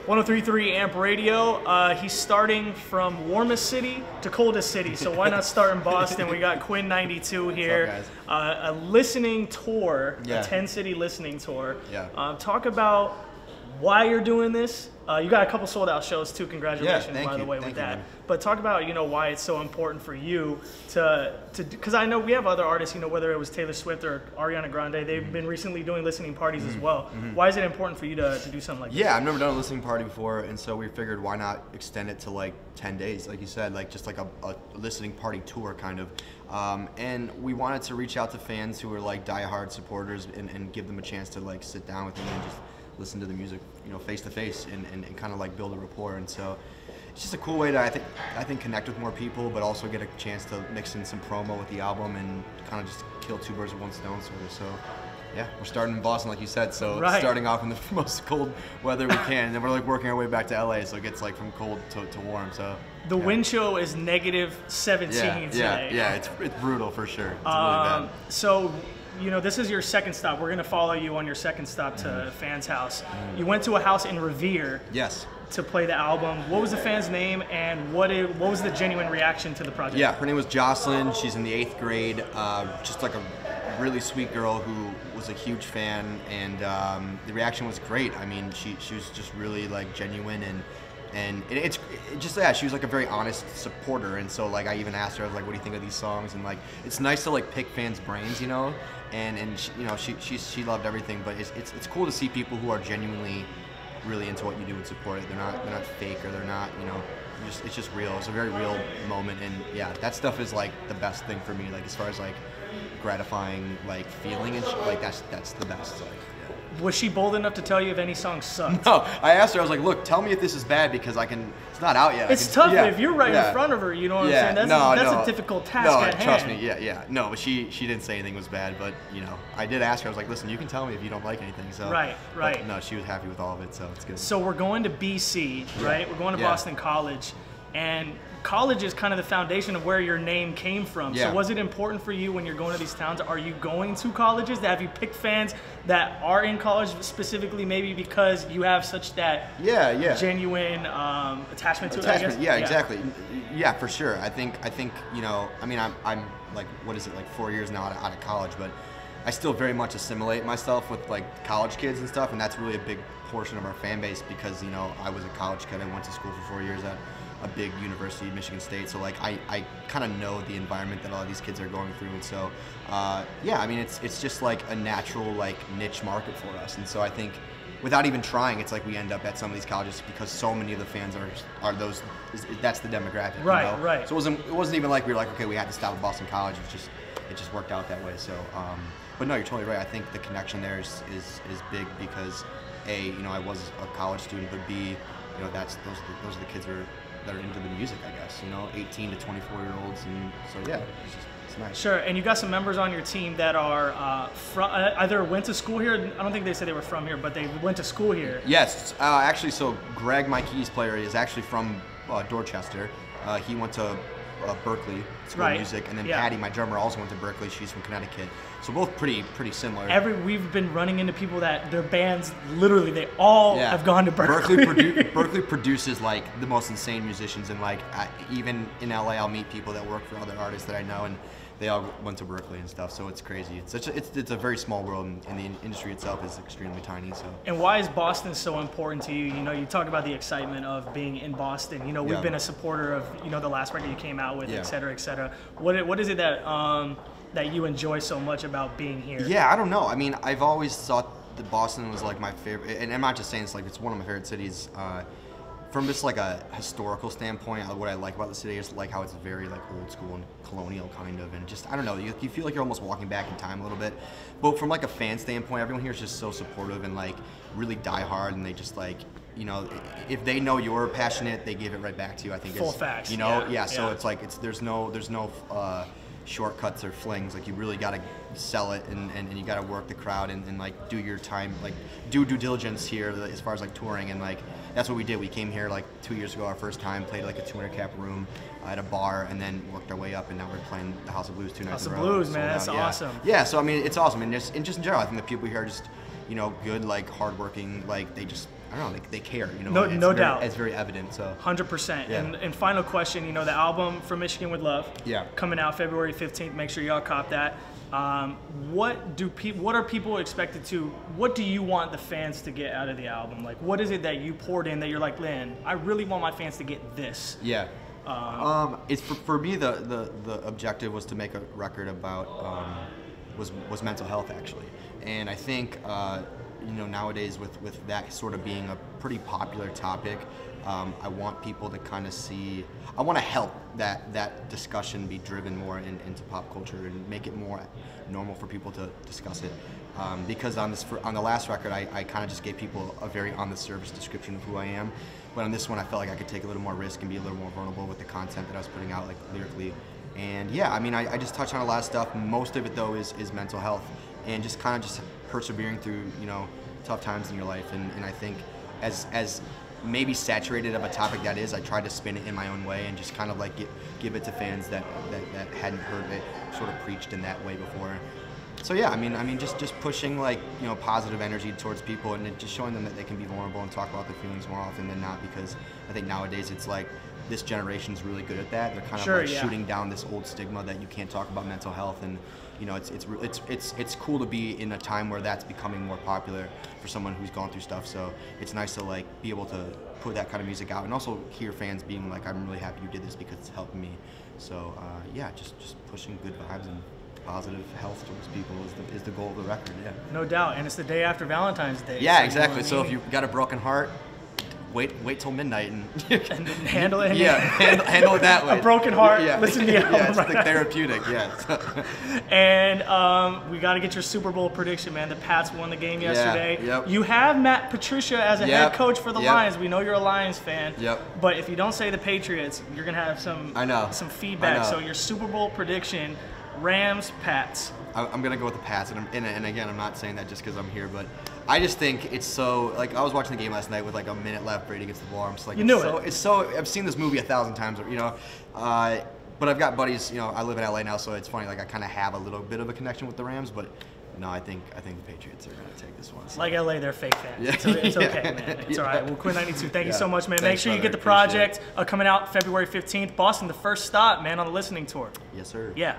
103.3 Amp Radio. He's starting from warmest city to coldest city, so why not start in Boston? We got Quinn XCII here. What's up, guys? A listening tour, Yeah. a 10-city listening tour. Yeah. Talk about why you're doing this. You got a couple sold out shows too. Congratulations, Yeah, by the way, thank with you, that. man. But talk about why it's so important for you to because I know we have other artists, whether it was Taylor Swift or Ariana Grande, they've been recently doing listening parties as well. Why is it important for you to do something like this? Yeah, I've never done a listening party before, and so we figured why not extend it to like 10 days, like you said, like just like a listening party tour kind of. And we wanted to reach out to fans who are like diehard supporters and give them a chance to like sit down with them and just listen to the music, face to face, and kind of like build a rapport. And so it's just a cool way to I think connect with more people, but also get a chance to mix in some promo with the album and kind of just kill two birds with one stone, sort of. So yeah, we're starting in Boston, like you said. So Right. starting off in the most cold weather we can, and then we're like working our way back to LA, so it gets like from cold to warm. So The yeah. wind chill is -17 today. Yeah, it's brutal for sure. It's really bad. So, this is your second stop. We're going to follow you on your second stop to Fan's house. You went to a house in Revere Yes. to play the album. What was the fan's name, and what was the genuine reaction to the project? Yeah, her name was Jocelyn. She's in the 8th grade. Just like a really sweet girl who was a huge fan, and the reaction was great. I mean, she was just really like genuine, and it's just that she was like a very honest supporter. And so like I even asked her, I was like, what do you think of these songs? And like it's nice to like pick fans' brains, and she loved everything. But it's cool to see people who are genuinely really into what you do and support it. They're not fake, or they're not, it's just real. It's a very real moment, and yeah, that stuff is like the best thing for me. Like as far as like gratifying like feeling and like that's the best. Like, yeah. Was she bold enough to tell you if any songs sucked? No, I asked her. I was like, look, tell me if this is bad because it's not out yet. It's tough if you're right in front of her. You know what I'm saying? That's a difficult task at hand. Trust me. Yeah. No, but she didn't say anything was bad. But I did ask her. I was like, listen, you can tell me if you don't like anything. So Right. But no, she was happy with all of it, so it's good. So we're going to BC, right? We're going to Boston College, and college is kind of the foundation of where your name came from. Yeah. So was it important for you when you're going to these towns? Are you going to colleges? Have you picked fans that are in college specifically, maybe because you have such that genuine attachment to it? I guess? Yeah, exactly. Yeah, for sure. I think I mean I'm like, what is it, like 4 years now out of college, but I still very much assimilate myself with like college kids and stuff, and that's really a big portion of our fan base because I was a college kid. I went to school for 4 years at a big university, Michigan State, so like I kind of know the environment that a lot of these kids are going through, and so yeah, I mean it's just like a natural like niche market for us, and so I think without even trying, it's like we end up at some of these colleges because so many of the fans are that's the demographic. Right. So it wasn't even like we were like, okay, we had to stop at Boston College. It just worked out that way. So but no, you're totally right. I think the connection there is big because A, I was a college student, but B, those are the kids that are into the music, I guess, 18 to 24-year-olds, and so yeah, it's nice. Sure, and you got some members on your team that are from either went to school here. I don't think they said they were from here, but they went to school here. Yes, actually, so Greg, my keys player, is actually from Dorchester. He went to Berkeley School of Music, and then Patty, my drummer, also went to Berkeley. She's from Connecticut, so both pretty similar. We've been running into people that their bands literally they all have gone to Berkeley. Berkeley produces like the most insane musicians, and like even in LA, I'll meet people that work for other artists that I know, and they all went to Berkeley and stuff. So it's crazy. It's a very small world, and the industry itself is extremely tiny. So. And why is Boston so important to you? You talk about the excitement of being in Boston. We've been a supporter of the last record you came out with, et cetera, et cetera. What is it that you enjoy so much about being here? Yeah, I don't know. I mean, I've always thought that Boston was like my favorite, and I'm not just saying it's one of my favorite cities. From just like a historical standpoint, what I like about the city is like how it's very like old school and colonial kind of, and just I don't know, you feel like you're almost walking back in time a little bit. But from like a fan standpoint, everyone here is just so supportive and like really diehard, and they just like if they know you're passionate, they give it right back to you. I think full facts. So it's like there's no shortcuts or flings. Like you really got to sell it, and you got to work the crowd and like do your time, like do due diligence here as far as like touring, and like that's what we did. We came here like 2 years ago, our first time, played like a 200 cap room at a bar, and then worked our way up, and now we're playing the House of Blues 2 nights in a row. House of Blues, man, that's awesome. Yeah, so I mean it's awesome, and just in general, I think the people here are just good, like hardworking, like they just I don't know, they care, you know. No doubt. It's very evident, so. 100%. Yeah. And final question, you know, the album From Michigan with Love, yeah, coming out February 15th. Make sure y'all cop that. What are people expected to, what do you want the fans to get out of the album? Like, what is it that you poured in that you're like, man, I really want my fans to get this? Yeah. It's for me, the objective was to make a record about was mental health, actually, and I think you know, nowadays with that sort of being a pretty popular topic, I want people to kind of see. I want to help that discussion be driven more into pop culture and make it more normal for people to discuss it. Because on the last record, I kind of just gave people a very on the surface description of who I am. But on this one, I felt like I could take a little more risk and be a little more vulnerable with the content that I was putting out, like lyrically. And yeah, I mean, I just touched on a lot of stuff. Most of it though is mental health and just kind of just persevering through, you know, tough times in your life. And I think as maybe saturated of a topic that is, I tried to spin it in my own way and just kind of like give it to fans that hadn't heard it sort of preached in that way before. So yeah, I mean, just pushing, like, you know, positive energy towards people and just showing them that they can be vulnerable and talk about their feelings more often than not, because I think nowadays it's like this generation's really good at that. They're kind of like shooting down this old stigma that you can't talk about mental health, and you know, it's cool to be in a time where that's becoming more popular for someone who's gone through stuff. So it's nice to like be able to put that kind of music out and also hear fans being like, I'm really happy you did this because it's helping me. So yeah, just pushing good vibes and positive health towards people is the goal of the record. Yeah, no doubt. And it's the day after Valentine's Day. Yeah, so exactly. You know so if you've got a broken heart, wait till midnight and handle it. Yeah, handle it that way. A broken heart. Yeah. Listen to the album. Yeah, it's like therapeutic. Yeah. And we got to get your Super Bowl prediction, man. The Pats won the game yesterday. Yeah, yep. You have Matt Patricia as a head coach for the Lions. We know you're a Lions fan. Yep. But if you don't say the Patriots, you're gonna have some feedback. So your Super Bowl prediction: Rams, Pats. I'm gonna go with the Pats, and again, I'm not saying that just because I'm here, but I just think it's so, like, I was watching the game last night with like a minute left, Brady gets the ball. I'm just like, it's so I've seen this movie 1,000 times, you know. But I've got buddies, you know. I live in LA now, so it's funny. Like, I kind of have a little bit of a connection with the Rams, but no, I think the Patriots are gonna take this one. So. Like LA, they're fake fans. Yeah. It's okay, man. It's all right. Well, Quinn XCII, thank you so much, man. Thanks, make sure you get the project coming out February 15th. Boston, the first stop, man, on the listening tour. Yes, sir. Yeah.